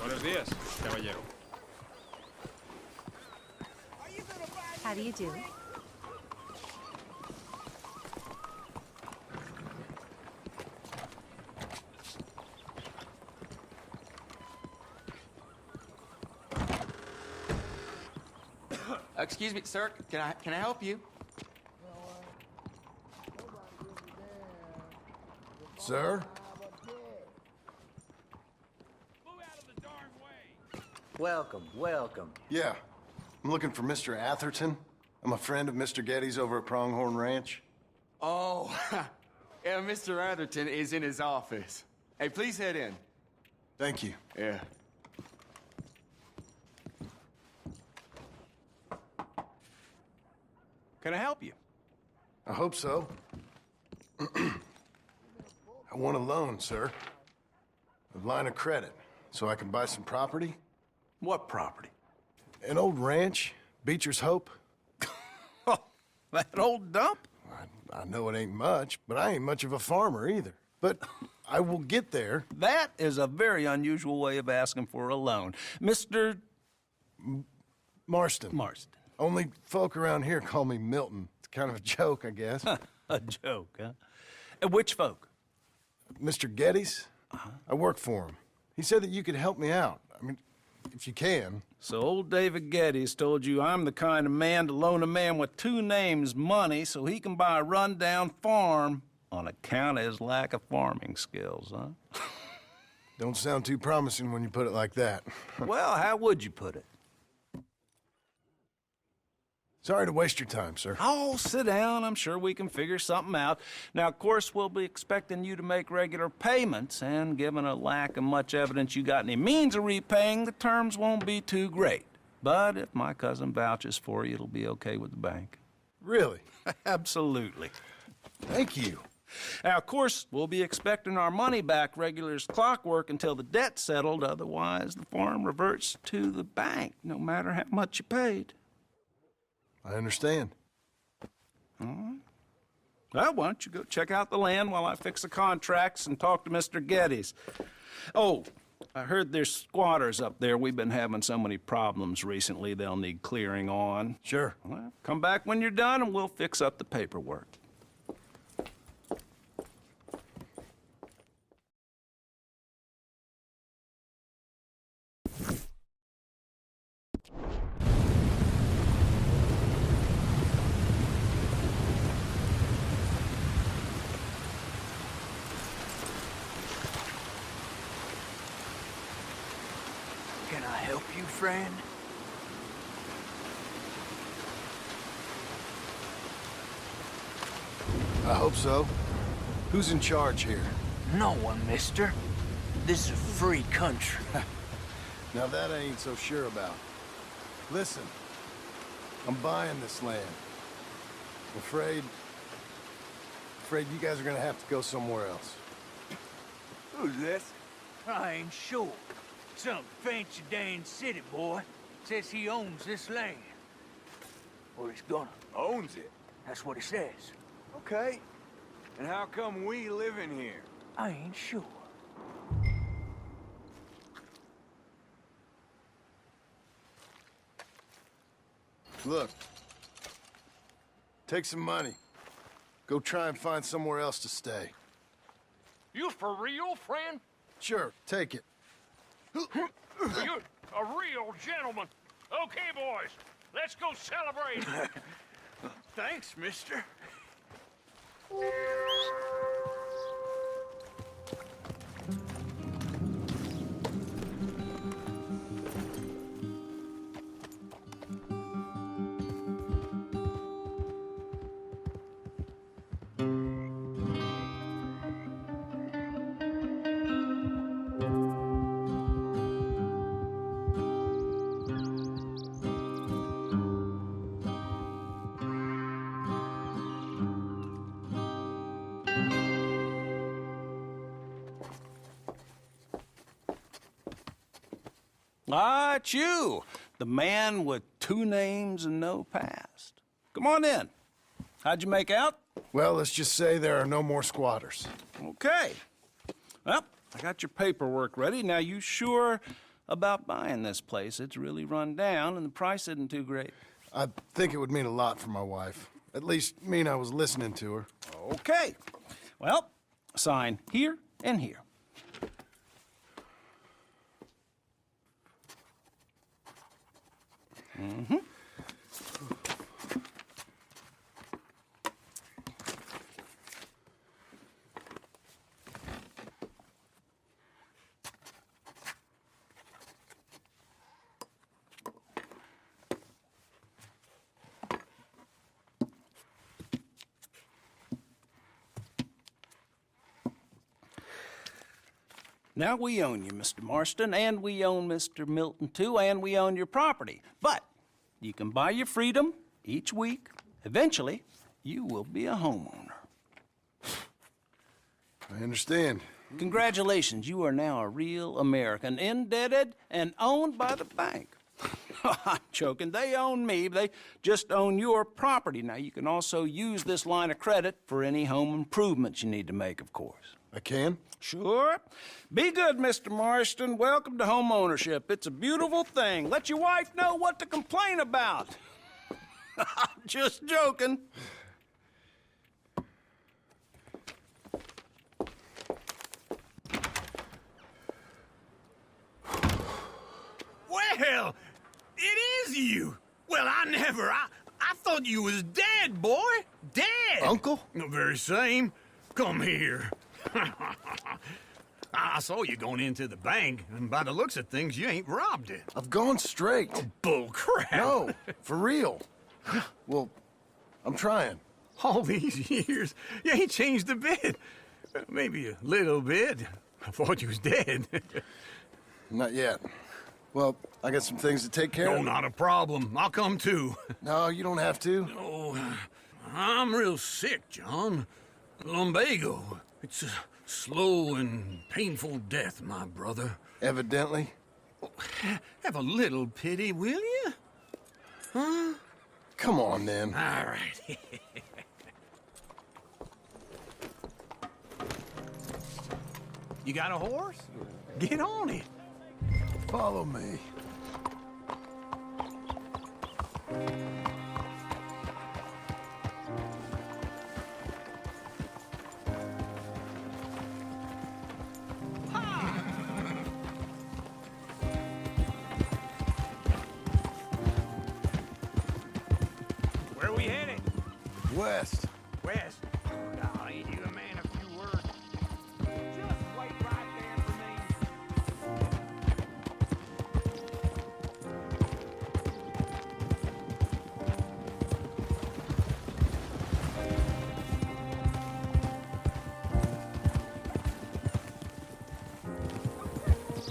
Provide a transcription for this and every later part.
Buenos días, caballero. How do you do? Excuse me, sir. Can I help you? Sir? Welcome, welcome. Yeah. I'm looking for Mr. Atherton. I'm a friend of Mr. Getty's over at Pronghorn Ranch. Oh, yeah, Mr. Atherton is in his office. Hey, please head in. Thank you. Yeah. Can I help you? I hope so. I want a loan, sir. A line of credit, so I can buy some property. What property? An old ranch, Beecher's Hope. Oh, that old dump? I know it ain't much, but I ain't much of a farmer either. But I will get there. That is a very unusual way of asking for a loan. Mr. Marston. Marston. Only folk around here call me Milton. It's kind of a joke, I guess. A joke, huh? And which folk? Mr. Getty's? I work for him. He said that you could help me out. I mean, if you can. So old David Getty's told you I'm the kind of man to loan a man with two names money so he can buy a rundown farm on account of his lack of farming skills, huh? Don't sound too promising when you put it like that. Well, how would you put it? Sorry to waste your time, sir. Oh, sit down. I'm sure we can figure something out. Now, of course, we'll be expecting you to make regular payments, and given a lack of much evidence you got any means of repaying, the terms won't be too great. But if my cousin vouches for you, it'll be okay with the bank. Really? Absolutely. Thank you. Now, of course, we'll be expecting our money back regular as clockwork until the debt's settled. Otherwise, the farm reverts to the bank, no matter how much you paid. I understand. All right. Well, why don't you go check out the land while I fix the contracts and talk to Mr. Getty's. Oh, I heard there's squatters up there. We've been having so many problems recently, they'll need clearing on. Sure. Well, come back when you're done and we'll fix up the paperwork. Can I help you, friend? I hope so. Who's in charge here? No one, mister. This is a free country. Now that I ain't so sure about. Listen, I'm buying this land. I'm afraid you guys are gonna have to go somewhere else. Who's this? I ain't sure. Some fancy Dan city boy says he owns this land. Or he's gonna. Owns it? That's what he says. Okay. And how come we live in here? I ain't sure. Look. Take some money. Go try and find somewhere else to stay. You for real, friend? Sure, take it. You're a real gentleman. Okay, boys, let's go celebrate. Thanks, mister. Ah, it's you, the man with two names and no past. Come on in. How'd you make out? Well, let's just say there are no more squatters. Okay. Well, I got your paperwork ready. Now, you sure about buying this place. It's really run down, and the price isn't too great. I think it would mean a lot for my wife. At least mean I was listening to her. Okay. Well, sign here and here. Mm-hmm. Now, we own you, Mr. Marston, and we own Mr. Milton, too, and we own your property. But you can buy your freedom each week. Eventually, you will be a homeowner. I understand. Congratulations, you are now a real American, indebted and owned by the bank. I'm joking. They own me. They just own your property. Now, you can also use this line of credit for any home improvements you need to make, of course. I can? Sure. Be good, Mr. Marston. Welcome to home ownership. It's a beautiful thing. Let your wife know what to complain about. Just joking. Well, it is you. Well, I thought you was dead, boy. Dead. Uncle? The very same. Come here. I saw you going into the bank, and by the looks of things, you ain't robbed it. I've gone straight. Bull crap. No, for real. Well, I'm trying. All these years, you ain't changed a bit. Maybe a little bit. I thought you was dead. Not yet. Well, I got some things to take care No, of. not a problem. I'll come too. No, you don't have to. Oh, I'm real sick, John. Lumbago. It's a slow and painful death, my brother. Evidently. Have a little pity, will you? Huh? Come on, then. All right. You got a horse? Get on it. Follow me. Where we headed? West. West. Now, ain't you a man of few words? Just wait right there for me.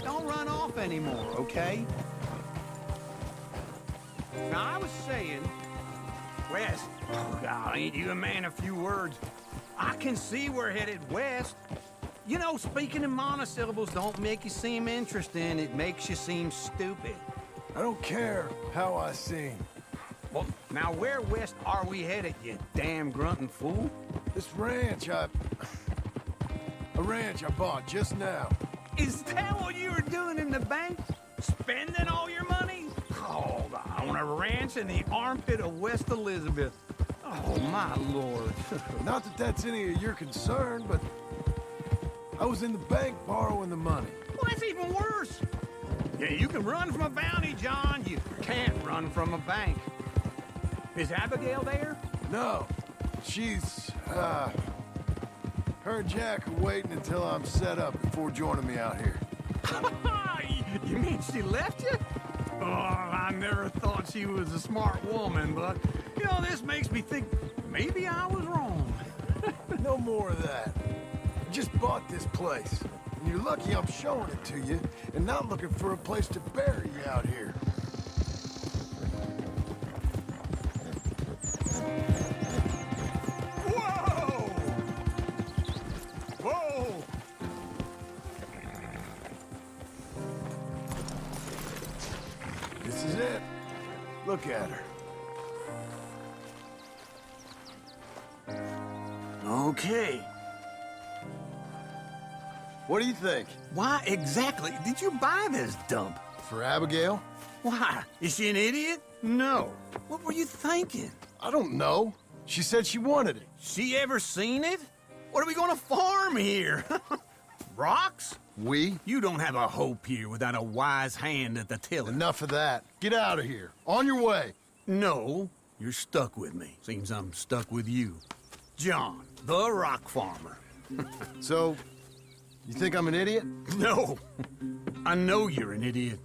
Don't run off anymore, okay? Now, I was saying... West. Oh, God, ain't you a man of few words? I can see we're headed west. You know, speaking in monosyllables don't make you seem interesting. It makes you seem stupid. I don't care how I seem. Well, now where west are we headed, you damn grunting fool? This ranch I bought just now. Is that what you were doing in the bank? Spending all your money? Oh, on a ranch in the armpit of West Elizabeth. Oh, my lord. Not that that's any of your concern, but I was in the bank borrowing the money. Well, that's even worse. Yeah, you can run from a bounty, John. You can't run from a bank. Is Abigail there? No, she's, her and Jack are waiting until I'm set up before joining me out here. You mean she left you? Oh, I never thought she was a smart woman, but, you know, this makes me think maybe I was wrong. No more of that. I just bought this place. And you're lucky I'm showing it to you and not looking for a place to bury you out here. Whoa! Whoa! This is it. Look at her. Okay. What do you think? Why exactly did you buy this dump? For Abigail? Why? Is she an idiot? No. What were you thinking? I don't know. She said she wanted it. She ever seen it? What are we gonna farm here? Rocks? We? You don't have a hope here without a wise hand at the tiller. Enough of that. Get out of here. On your way. No, you're stuck with me. Seems I'm stuck with you. John, the rock farmer. So, you think I'm an idiot? No, I know you're an idiot.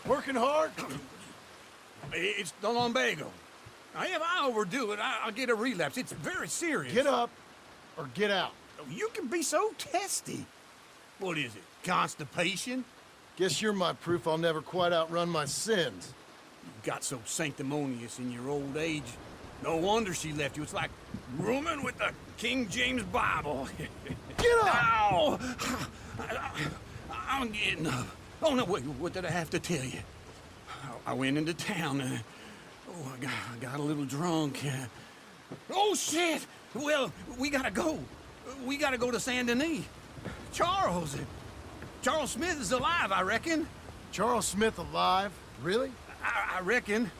Working hard? It's the lumbago. Now, if I overdo it, I'll get a relapse. It's very serious. Get up or get out. You can be so testy. What is it, constipation? Guess you're my proof I'll never quite outrun my sins. You got so sanctimonious in your old age. No wonder she left you. It's like rooming with the King James Bible. Get up! Ow! I'm getting up. Oh, no, wait, what did I have to tell you? I went into town. I got a little drunk. Oh, shit! Well, we gotta go. We gotta go to Saint Denis. Charles Smith is alive, I reckon. Charles Smith alive? Really? I reckon.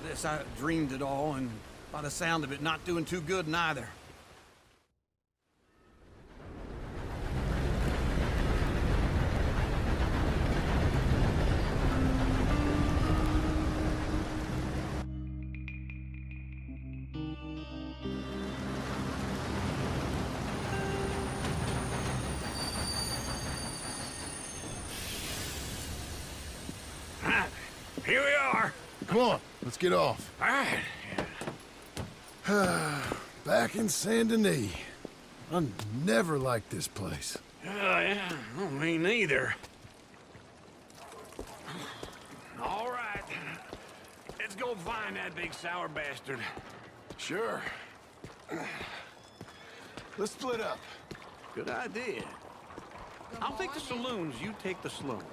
Unless I dreamed it all, and by the sound of it, not doing too good neither. Here we are. Come on, let's get off. All right. Back in Saint Denis. I never liked this place. Yeah, me neither. All right. Let's go find that big sour bastard. Sure. Let's split up. Good idea. I'll take the saloons, you take the slum.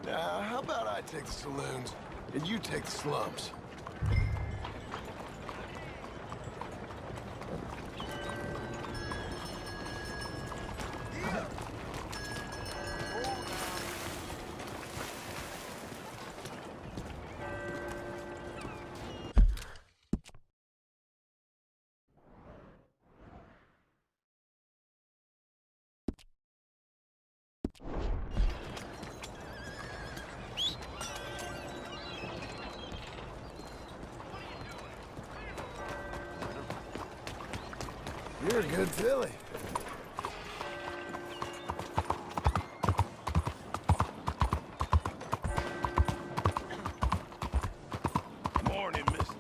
Now, how about I take the saloons and you take the slums? You're a good filly. Morning, mister.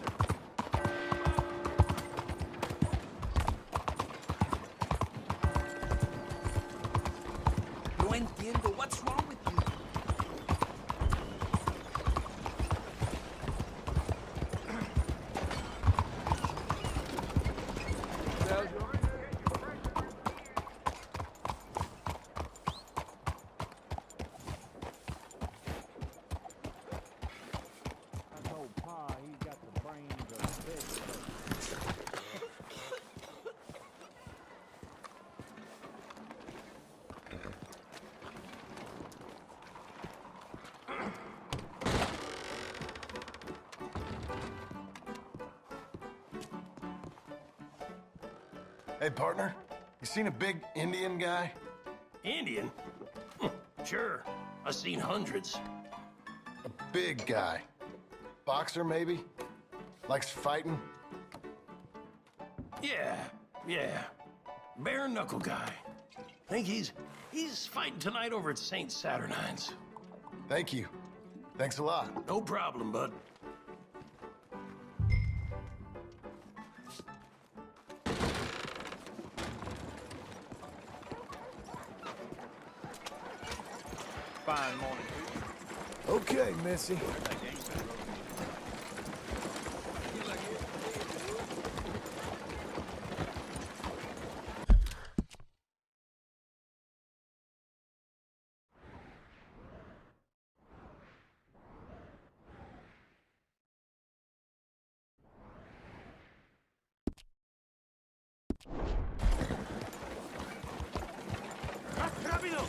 No entiendo. What's wrong with you? Hey, partner, you seen a big Indian guy? Indian? Sure. I've seen hundreds. A big guy. Boxer, maybe? Likes fighting? Yeah. Bare knuckle guy. Think he's fighting tonight over at St. Saturnine's. Thank you. Thanks a lot. No problem, bud. Fine morning. Okay, Missy. ¡Rápido!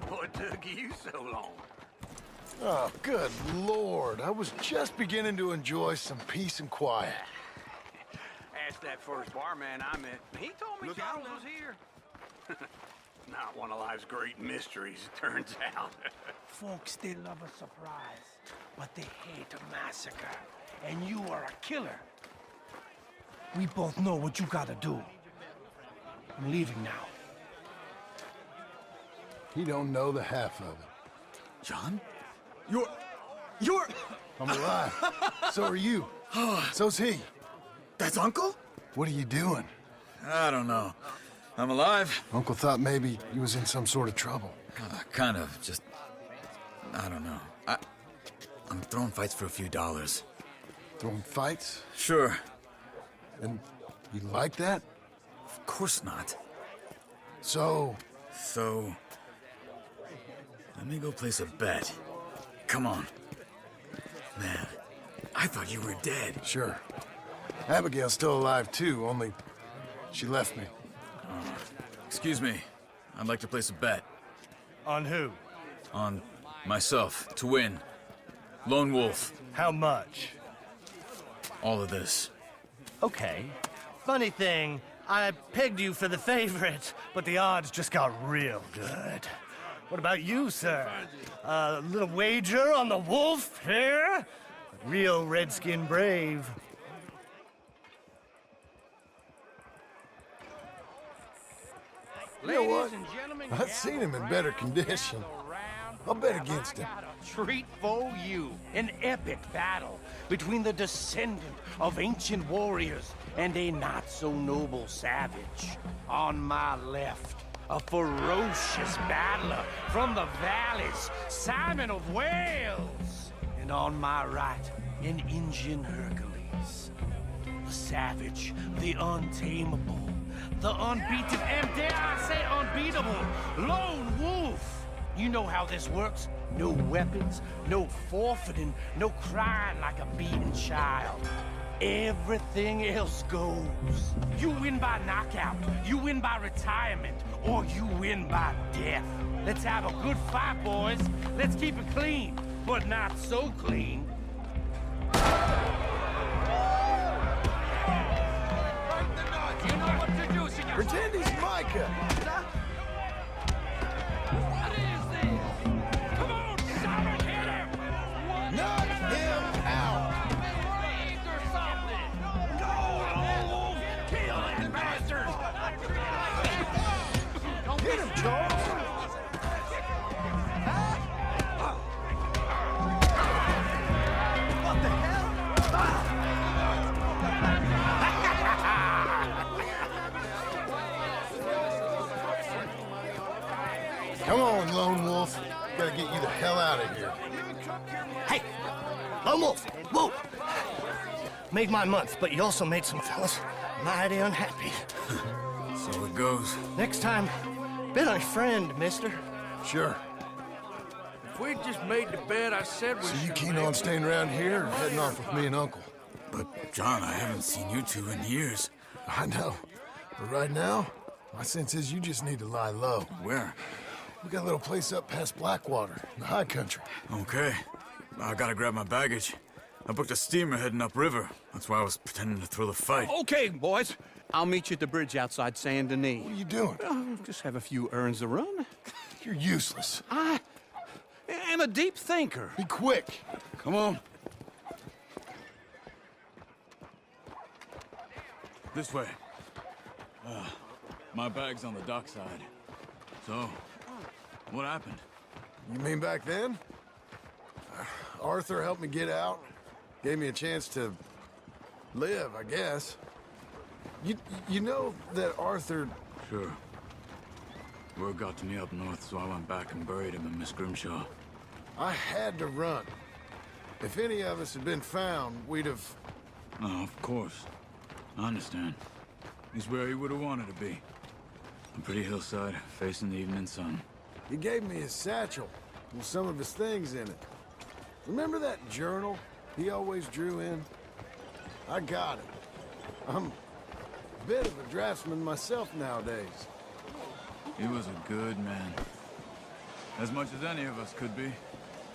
What took you so long? Oh, good Lord. I was just beginning to enjoy some peace and quiet. Asked that first barman I met. He told me Charles was here. Not one of life's great mysteries, it turns out. Folks, they love a surprise, but they hate a massacre. And you are a killer. We both know what you gotta do. I'm leaving now. He don't know the half of it. John? You're... I'm alive. So are you. So's he. That's Uncle? What are you doing? I don't know. I'm alive. Uncle thought maybe you was in some sort of trouble. Kind of, just... I don't know. I'm throwing fights for a few dollars. Throwing fights? Sure. And you like that? Of course not. So... So... Let me go place a bet. Come on. Man, I thought you were dead. Sure. Abigail's still alive too, only she left me. Excuse me. I'd like to place a bet. On who? On myself, to win. Lone Wolf. How much? All of this. Okay. Funny thing, I pegged you for the favorite, but the odds just got real good. What about you, sir? A little wager on the wolf here? Real redskin brave. You know what? I've seen him in better condition. I'll bet against him. Treat for you. An epic battle between the descendant of ancient warriors and a not-so-noble savage. On my left, a ferocious battler from the valleys, Simon of Wales. And on my right, an Indian Hercules. The savage, the untamable, the unbeaten, and dare I say unbeatable, Lone Wolf. You know how this works. No weapons, no forfeiting, no crying like a beaten child. Everything else goes. You win by knockout, you win by retirement, or you win by death. Let's have a good fight, boys. Let's keep it clean, but not so clean. You know what to do, senor. Pretend he's Micah. What is this? Come on, Simon, hit him! Knock him out. Breathe or something! Go, Lone Wolf! Kill that bastard! Hit him, Charles. What the hell? Come on, Lone Wolf. Gotta get you the hell out of here. Hey, Lone Wolf, whoa! Made my month, but you also made some fellas mighty unhappy. So it goes. Next time, bet on a friend, mister. Sure. If we just made the bet I said we So you should keen make, on staying around here or heading off with me and Uncle? But, John, I haven't seen you two in years. I know. But right now, my sense is you just need to lie low. Where? We got a little place up past Blackwater, in the high country. Okay. I gotta grab my baggage. I booked a steamer heading upriver. That's why I was pretending to throw the fight. Okay, boys. I'll meet you at the bridge outside Saint Denis. What are you doing? Just have a few errands to run. You're useless. I am a deep thinker. Be quick. Come on. This way. My bag's on the dockside. So, what happened? You mean back then? Arthur helped me get out. Gave me a chance to live, I guess. You know that Arthur... Sure. Word got to me up north, so I went back and buried him in Miss Grimshaw. I had to run. If any of us had been found, we'd have... Oh, of course. I understand. He's where he would have wanted to be. A pretty hillside, facing the evening sun. He gave me his satchel with some of his things in it. Remember that journal he always drew in? I got it. I'm a bit of a draftsman myself nowadays. He was a good man. As much as any of us could be.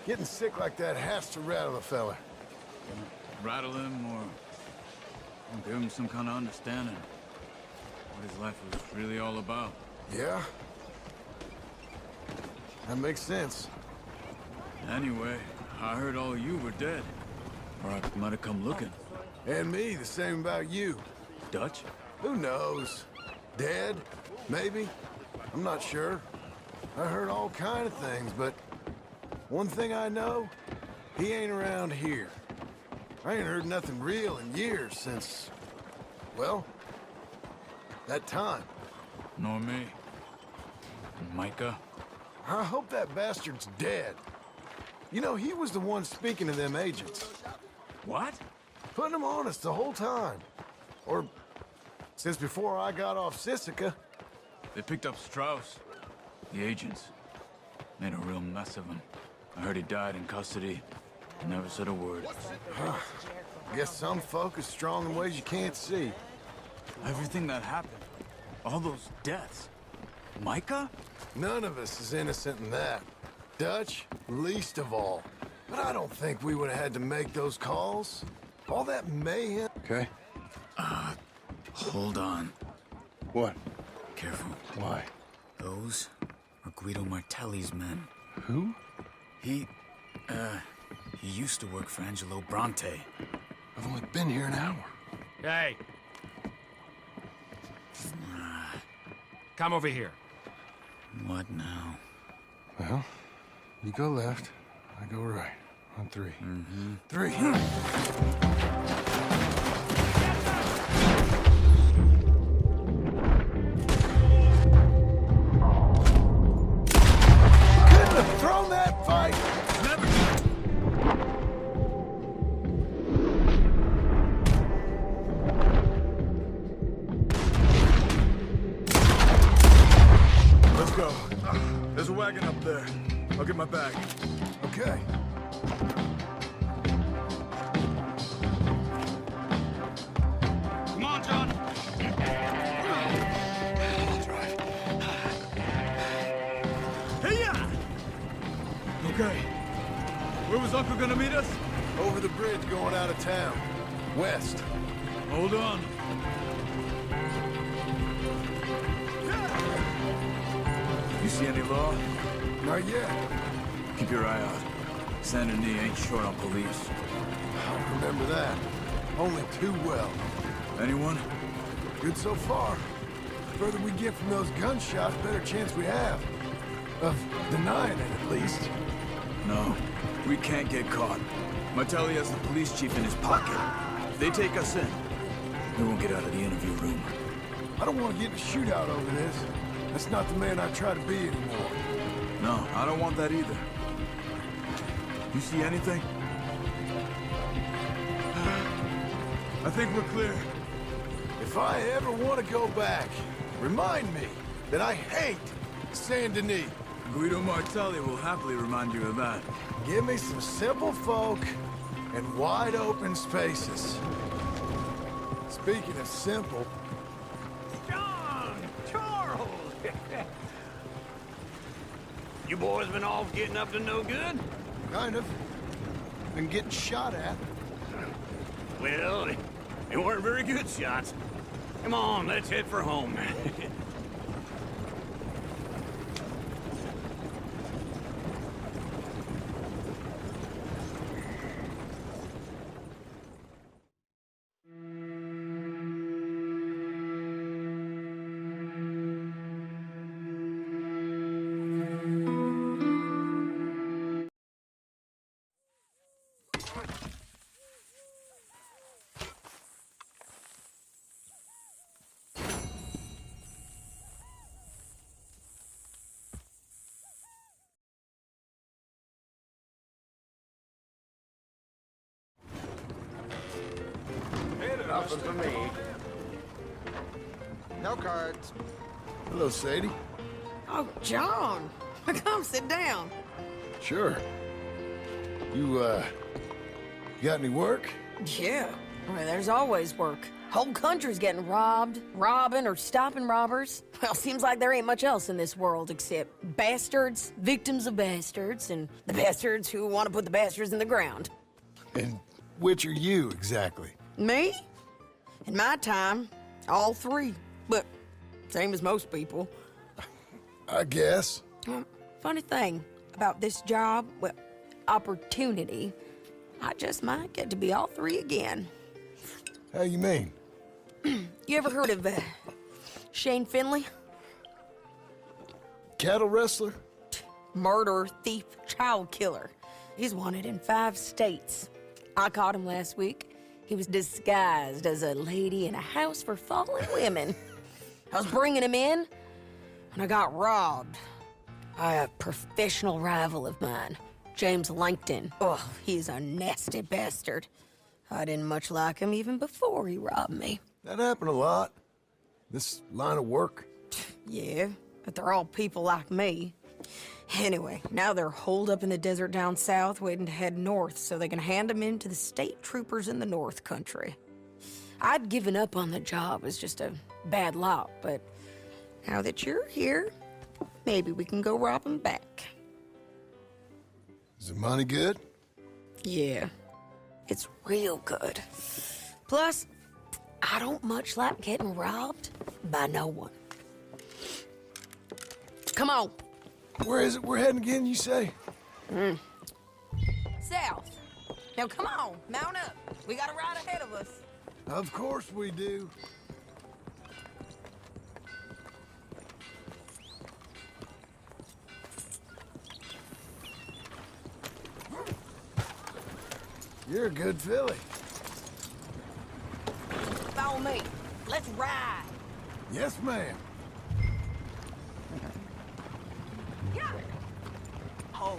Getting sick like that has to rattle a fella. Rattle him or give him some kind of understanding. What his life was really all about. Yeah? That makes sense. Anyway, I heard all of you were dead. Or I might have come looking. And me, the same about you. Dutch? Who knows? Dead? Maybe? I'm not sure. I heard all kind of things, but one thing I know, he ain't around here. I ain't heard nothing real in years since, well, that time. Nor me. And Micah? I hope that bastard's dead. You know, he was the one speaking to them agents. What? Putting them on us the whole time. Or since before I got off Sisika. They picked up Strauss. The agents. Made a real mess of him. I heard he died in custody. Never said a word. Guess some folk is strong in ways you can't see. Everything that happened. All those deaths. Micah? None of us is innocent in that. Dutch, least of all. But I don't think we would have had to make those calls. All that mayhem. Okay. Hold on. What? Careful. Why? Those are Guido Martelli's men. Who? He used to work for Angelo Bronte. I've only been here an hour. Hey. Come over here. What now? Well, you go left, I go right. On three. Mm-hmm. 3. Couldn't have thrown that fight! Let's go. There's a wagon up there. I'll get my bag. Okay. Come on, John. I'll drive. Hey-ya! Okay. Where was Uncle gonna meet us? Over the bridge going out of town. West. Hold on. You see any law? Not yet. Keep your eye out. Saint Denis ain't short on police. I remember that. Only too well. Anyone? Good so far. The further we get from those gunshots, better chance we have. Of denying it, at least. No. We can't get caught. Martelli has the police chief in his pocket. If they take us in, we won't get out of the interview room. I don't want to get in a shootout over this. That's not the man I try to be anymore. No, I don't want that either. You see anything? I think we're clear. If I ever want to go back, remind me that I hate Saint Denis. Guido Martelli will happily remind you of that. Give me some simple folk, and wide open spaces. Speaking of simple... John! Charles! You boys been off getting up to no good? Kind of. Been getting shot at. Well, they weren't very good shots. Come on, let's head for home. Nothing for me. No cards. Hello, Sadie. Oh, John. Come sit down. Sure. You got any work? Yeah. Well, there's always work. Whole country's getting robbed, robbing, or stopping robbers. Well, seems like there ain't much else in this world except bastards, victims of bastards, and the bastards who want to put the bastards in the ground. And which are you, exactly? Me? In my time, all three. But same as most people. I guess. Funny thing about this job, well, opportunity, I just might get to be all three again. How you mean? You ever heard of Shane Finley? Cattle wrestler? Murderer, thief, child killer. He's wanted in 5 states. I caught him last week. He was disguised as a lady in a house for fallen women. I was bringing him in, and I got robbed by a professional rival of mine, James Langton. Oh, he's a nasty bastard. I didn't much like him even before he robbed me. That happened a lot. This line of work. Yeah, but they're all people like me. Anyway, now they're holed up in the desert down south, waiting to head north so they can hand them in to the state troopers in the north country. I'd given up on the job as just a bad lot, but now that you're here, maybe we can go rob them back. Is the money good? Yeah, it's real good. Plus, I don't much like getting robbed by no one. Come on. Where is it we're heading again, you say? South. Now come on, mount up. We got a ride ahead of us. Of course we do. You're a good filly. Follow me. Let's ride. Yes, ma'am. Yeah. Hold.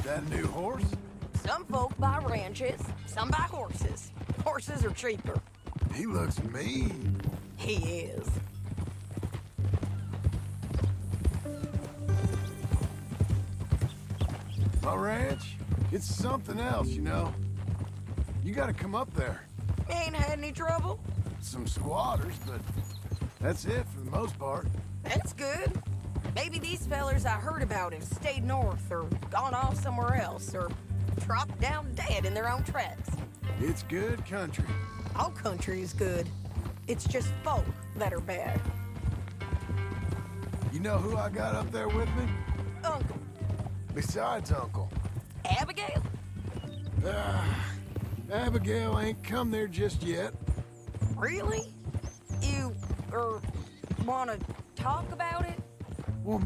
That a new horse? Some folk buy ranches, some buy horses. Horses are cheaper. He looks mean. He is. My ranch, it's something else, you know. You gotta come up there. Ain't had any trouble? Some squatters, but that's it for the most part. That's good. Maybe these fellers I heard about have stayed north or gone off somewhere else or dropped down dead in their own tracks. It's good country. All country is good. It's just folk that are bad. You know who I got up there with me? Uncle. Besides Uncle. Abigail? Abigail ain't come there just yet. Really? You, wanna talk about it? Well,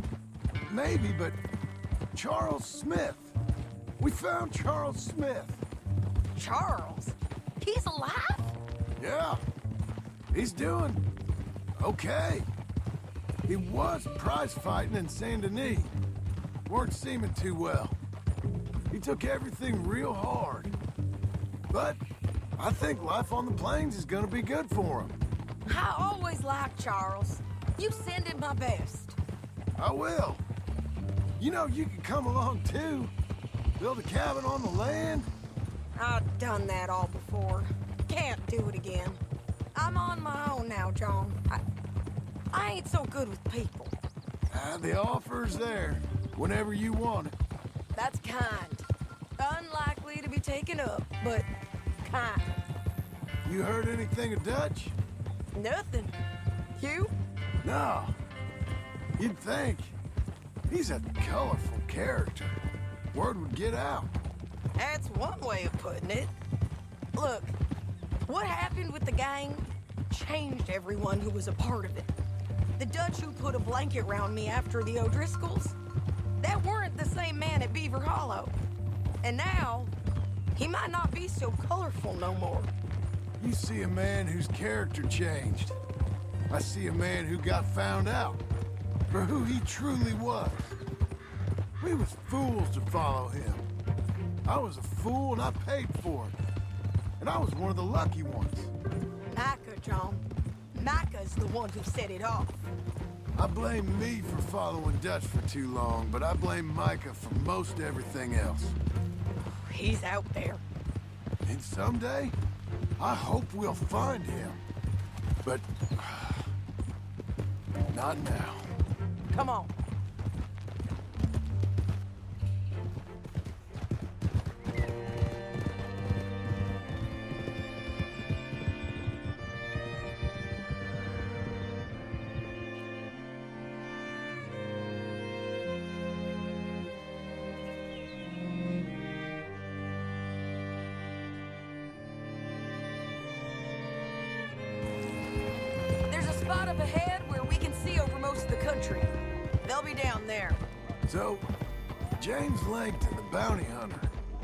maybe, but Charles Smith. We found Charles Smith. Charles? He's alive? Yeah. He's doing okay. He was prize fighting in Saint Denis. Weren't seeming too well. He took everything real hard. But I think life on the plains is gonna be good for him. I always liked Charles. You send him my best. I will. You know, you could come along too. Build a cabin on the land. I've done that all before. Can't do it again. I'm on my own now, John. I ain't so good with people. The offer's there, whenever you want it. That's kind. Unlikely to be taken up, but kind. You heard anything of Dutch? Nothing. You? No. You'd think. He's a colorful character. Word would get out. That's one way of putting it. Look, what happened with the gang changed everyone who was a part of it. The Dutch who put a blanket around me after the O'Driscolls, that weren't the same man at Beaver Hollow. And now, he might not be so colorful no more. You see a man whose character changed. I see a man who got found out for who he truly was. We was fools to follow him. I was a fool and I paid for it. And I was one of the lucky ones. Micah, John. Micah's the one who set it off. I blame me for following Dutch for too long, but I blame Micah for most everything else. He's out there. And someday, I hope we'll find him. But not now. Come on. Spot up ahead where we can see over most of the country. They'll be down there. So, James Langton, the bounty hunter,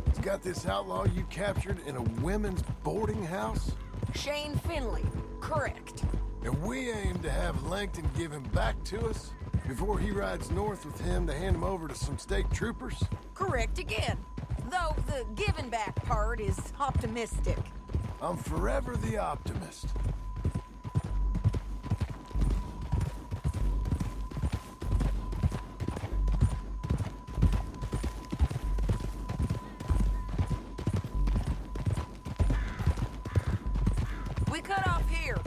has got this outlaw you captured in a women's boarding house? Shane Finley, correct. And we aim to have Langton give him back to us before he rides north with him to hand him over to some state troopers? Correct again. Though the giving back part is optimistic. I'm forever the optimist. We cut off here.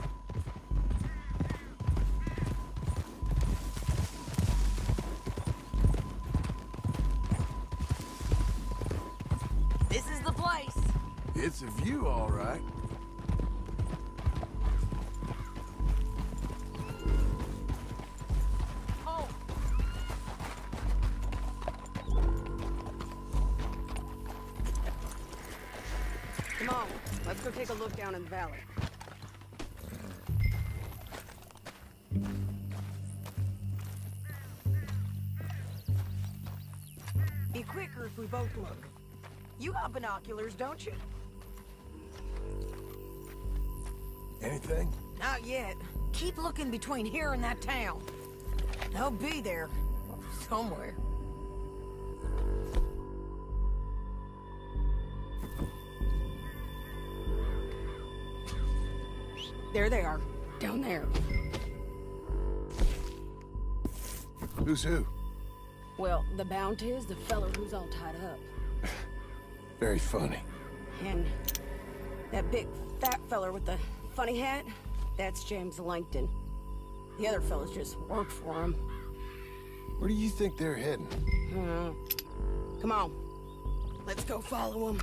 This is the place. It's a view, all right. Oh. Come on, let's go take a look down in the valley. Be quicker if we both look. You got binoculars, don't you? Anything? Not yet. Keep looking between here and that town. They'll be there. Somewhere. There they are. Down there. Who's who? Well, the bounty is the fella who's all tied up. Very funny. And that big fat fella with the funny hat, that's James Langton. The other fellas just work for him. Where do you think they're heading? Come on. Let's go follow them.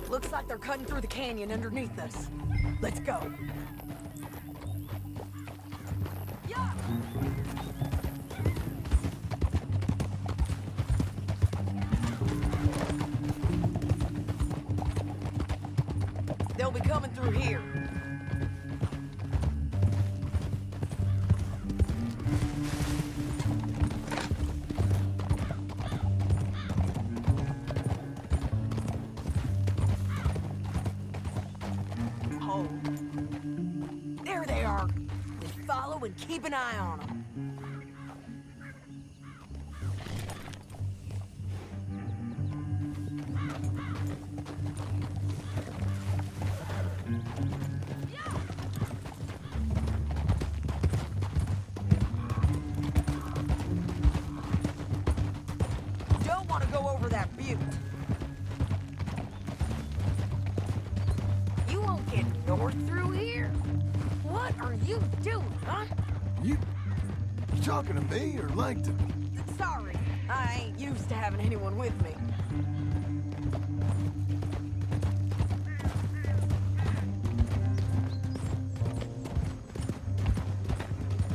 Looks like they're cutting through the canyon underneath us. Let's go. Yeah. They'll be coming through here. Oh. There they are. Just follow and keep an eye on them. You're through here? What are you doing, huh? You talking to me or Langton? Sorry, I ain't used to having anyone with me.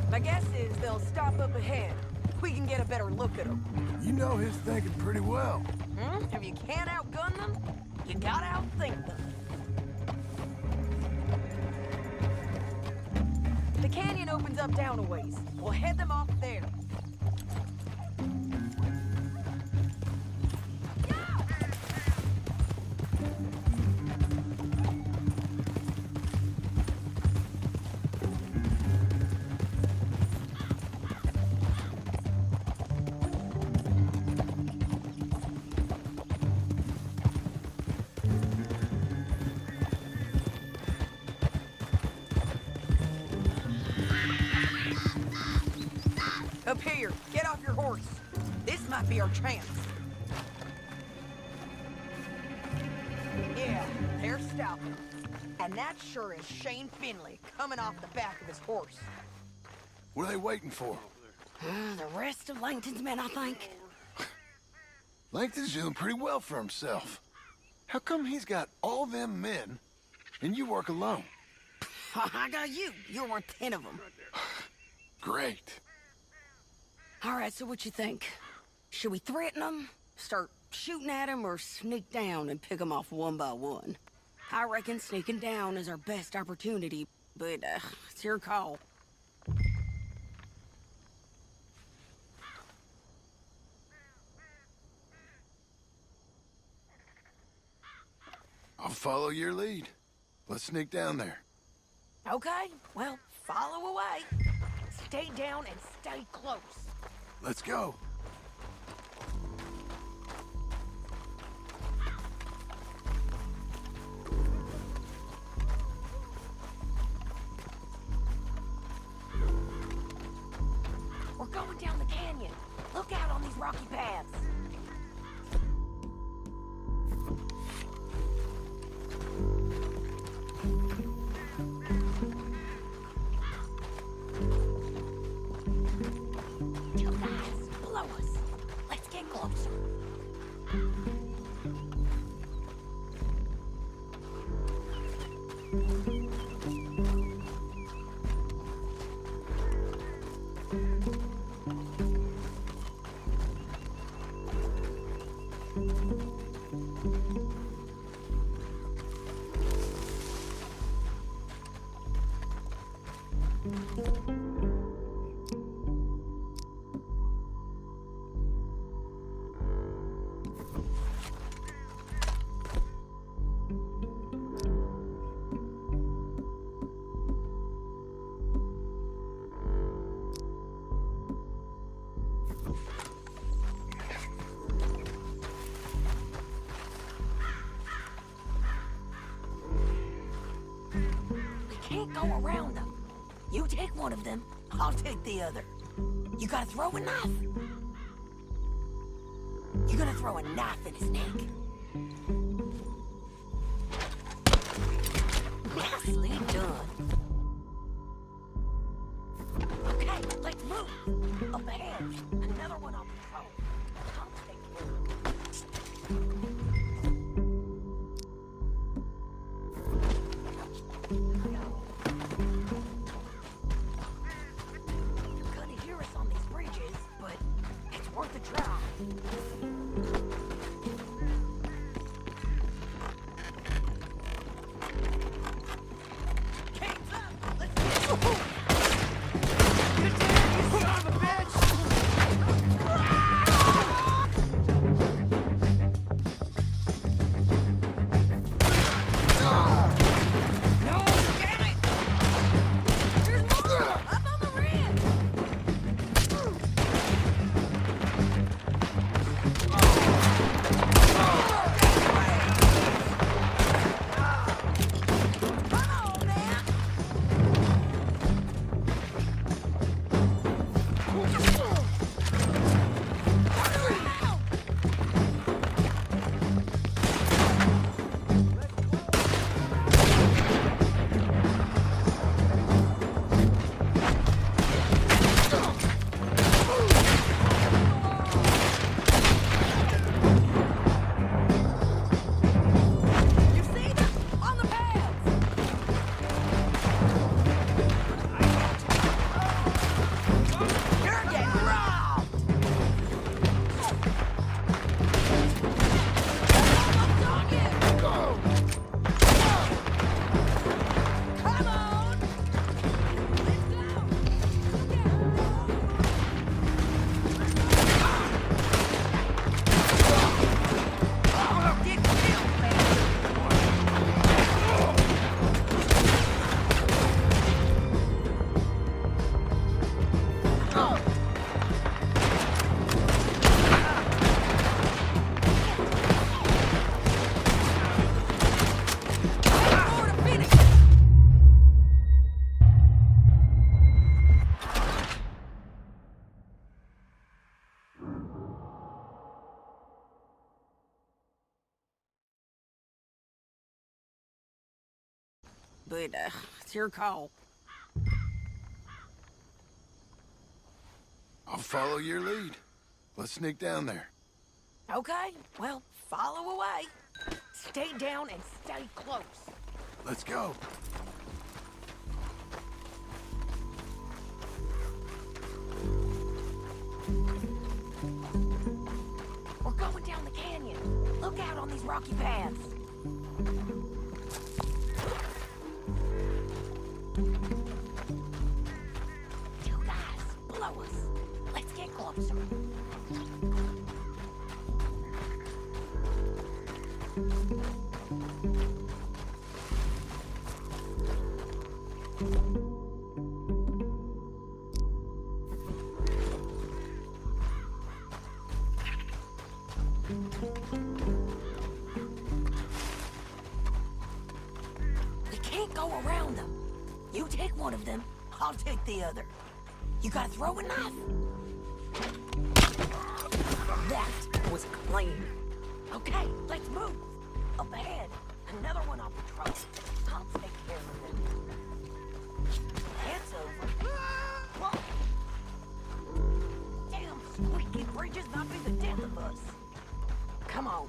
My guess is they'll stop up ahead. We can get a better look at them. You know his thinking pretty well. If you can't outgun them, you gotta outthink them. The canyon opens up down a ways. We'll head them off there. Up here, get off your horse. This might be our chance. Yeah, they're stopping. And that sure is Shane Finley coming off the back of his horse. What are they waiting for? The rest of Langton's men, I think. Langton's doing pretty well for himself. How come he's got all them men and you work alone? I got you. You're worth 10 of them. Great. All right, so what you think? Should we threaten them, start shooting at them, or sneak down and pick them off one by one? I reckon sneaking down is our best opportunity, but it's your call. I'll follow your lead. Let's sneak down there. Okay, well, follow away. Stay down and stay close. Let's go. We're going down the canyon. Look out on these rocky paths. You guys, below us. Let's get closer. Can't go around them. You take one of them, I'll take the other. You gotta throw a knife. You gotta throw a knife in his neck. Nicely done. Okay, let's move. Up ahead, another one on patrol. I'll take care of him. but it's your call. I'll follow your lead. Let's sneak down there. Okay, well, follow away. Stay down and stay close. Let's go. We're going down the canyon. Look out on these rocky paths. You guys, blow us. Let's get closer. We can't go around them. You take one of them, I'll take the other. You got a throwing knife? That was clean. Okay, let's move. Up ahead, another one on patrol. I'll take care of it. It's over. Whoa. Damn squeaky bridges not be the death of us. Come on.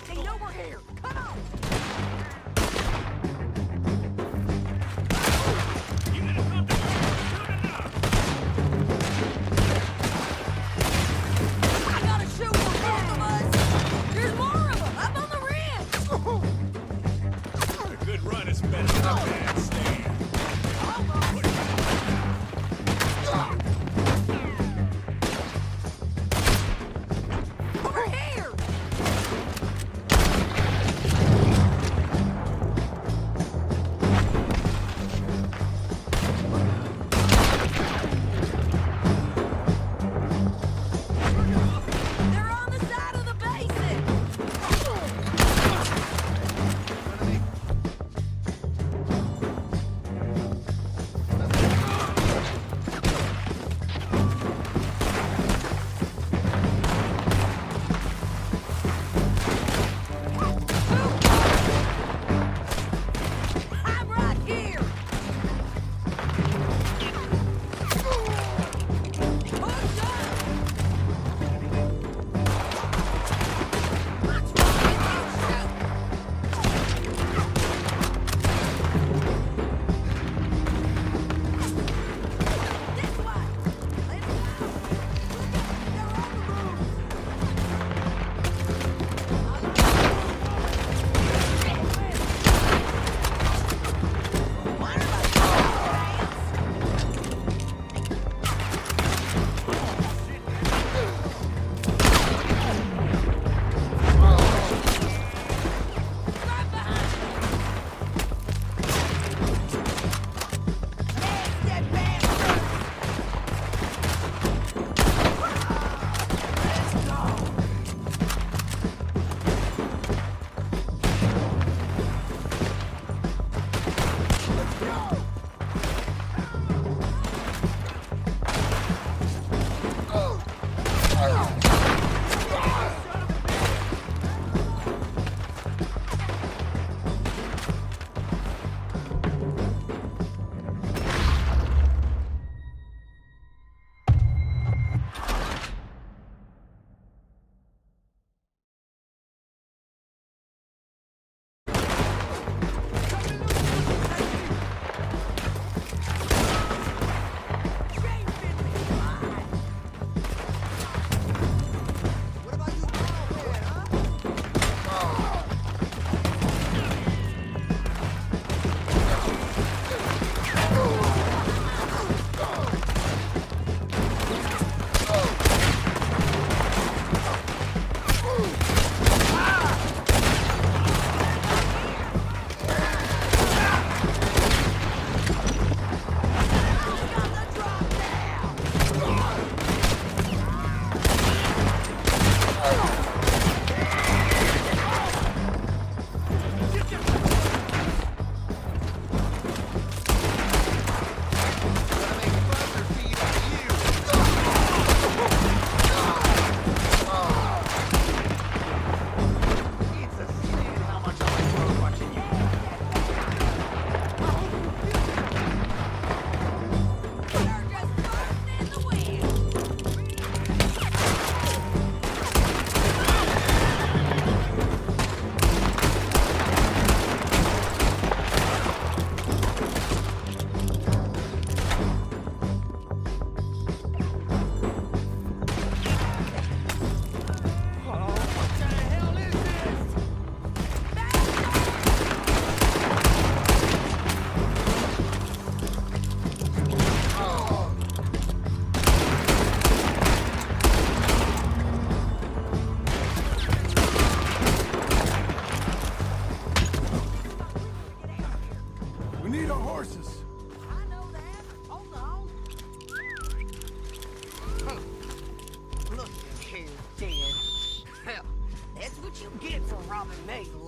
They know we're here. Come on. I gotta shoot for both of us. There's more of them up on the ridge. A good run is better than a bad stand. Hold on.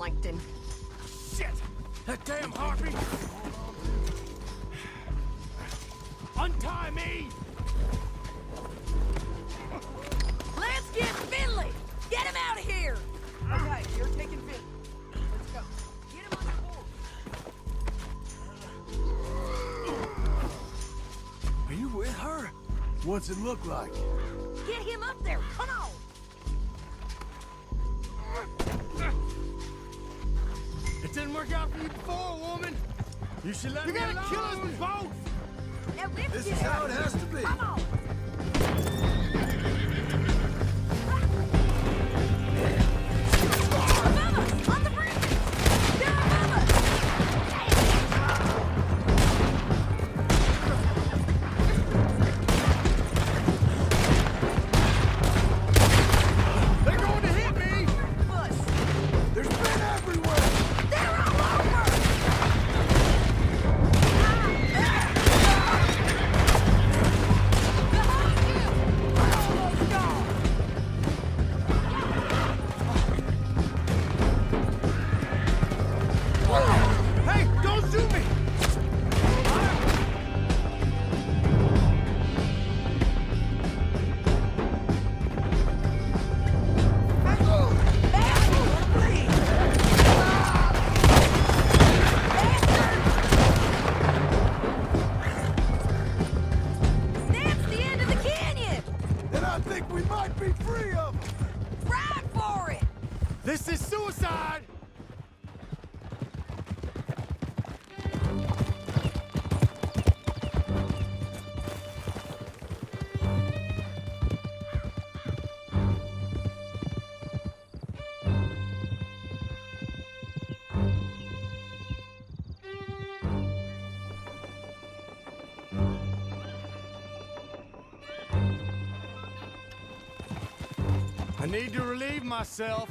Langton. Shit! That damn harpy! Untie me! Let's get Finley! Get him out of here! Okay, you're taking Finley. Let's go. Get him on the board. Are you with her? What's it look like? Get him up there! Come on! It didn't work out for you before, woman! You should let me alone! You gotta kill us both! Now, let's This get is how out. it has to be. Come on! Mama! On the bridge! There, Mama! They're going to hit me! Bus! There's men everywhere! They're all over! Behind you! Almost gone! Hey, don't shoot me! That's the end of the canyon! And I think we might be free of them! Ride for it! This is suicide! I need to relieve myself.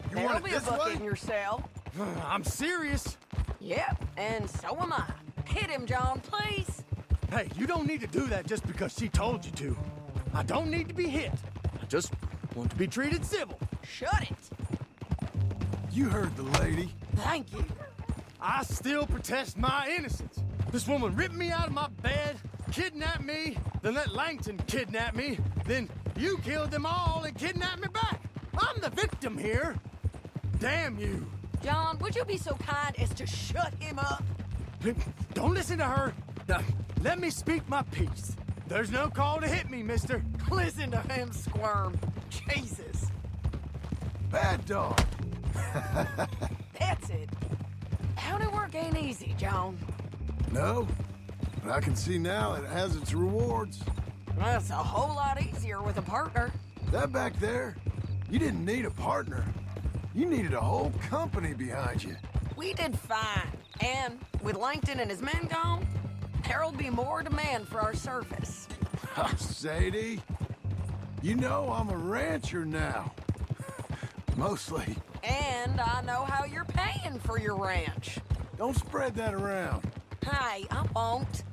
You There'll want be it a this bucket way? in your cell. I'm serious. Yep, and so am I. Hit him, John, please. Hey, you don't need to do that just because she told you to. I don't need to be hit. I just want to be treated civil. Shut it. You heard the lady. Thank you. I still protest my innocence. This woman ripped me out of my bed, kidnapped me, then let Langton kidnap me, then you killed them all and kidnapped me back. I'm the victim here. Damn you. John, would you be so kind as to shut him up? Don't listen to her. Now, let me speak my piece. There's no call to hit me, mister. Listen to him squirm. Jesus. Bad dog. That's it. County work ain't easy, John. No, but I can see now it has its rewards. That's a whole lot easier with a partner. That back there, you didn't need a partner. You needed a whole company behind you. We did fine. And with Langton and his men gone, there'll be more demand for our service. Sadie, you know I'm a rancher now. Mostly. And I know how you're paying for your ranch. Don't spread that around. Hey, I won't.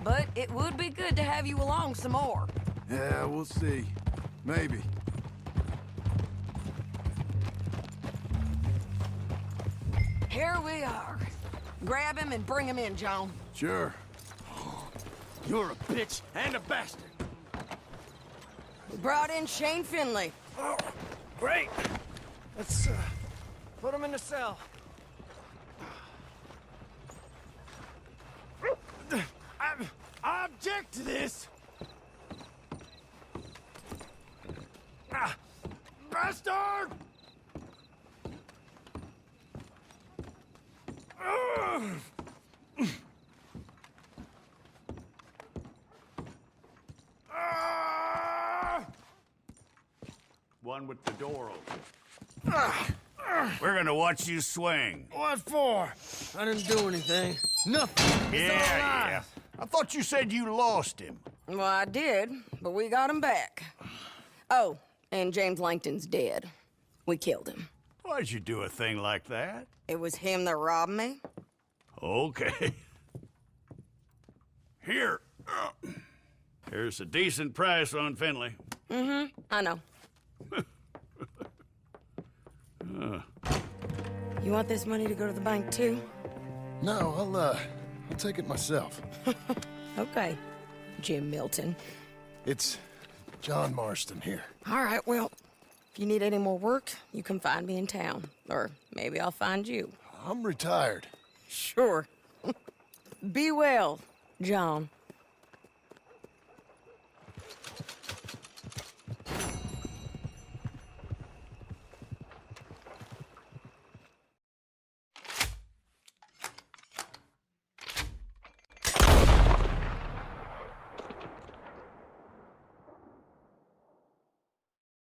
But it would be good to have you along some more. Yeah, we'll see. Maybe. Here we are. Grab him and bring him in, John. Sure. You're a bitch and a bastard. We brought in Shane Finley. Oh, great. Let's put him in the cell. I object to this. Bastard! One with the door open. We're gonna watch you swing. What for? I didn't do anything. Nothing. It's all Yeah. lies. I thought you said you lost him. Well, I did, but we got him back. Oh, and James Langton's dead. We killed him. Why'd you do a thing like that? It was him that robbed me. Okay. Here. Here's a decent price on Finley. Mm-hmm, I know. You want this money to go to the bank, too? No, I'll take it myself. Okay, Jim Milton. It's John Marston here. All right, well, if you need any more work, you can find me in town. Or maybe I'll find you. I'm retired. Sure. Be well, John.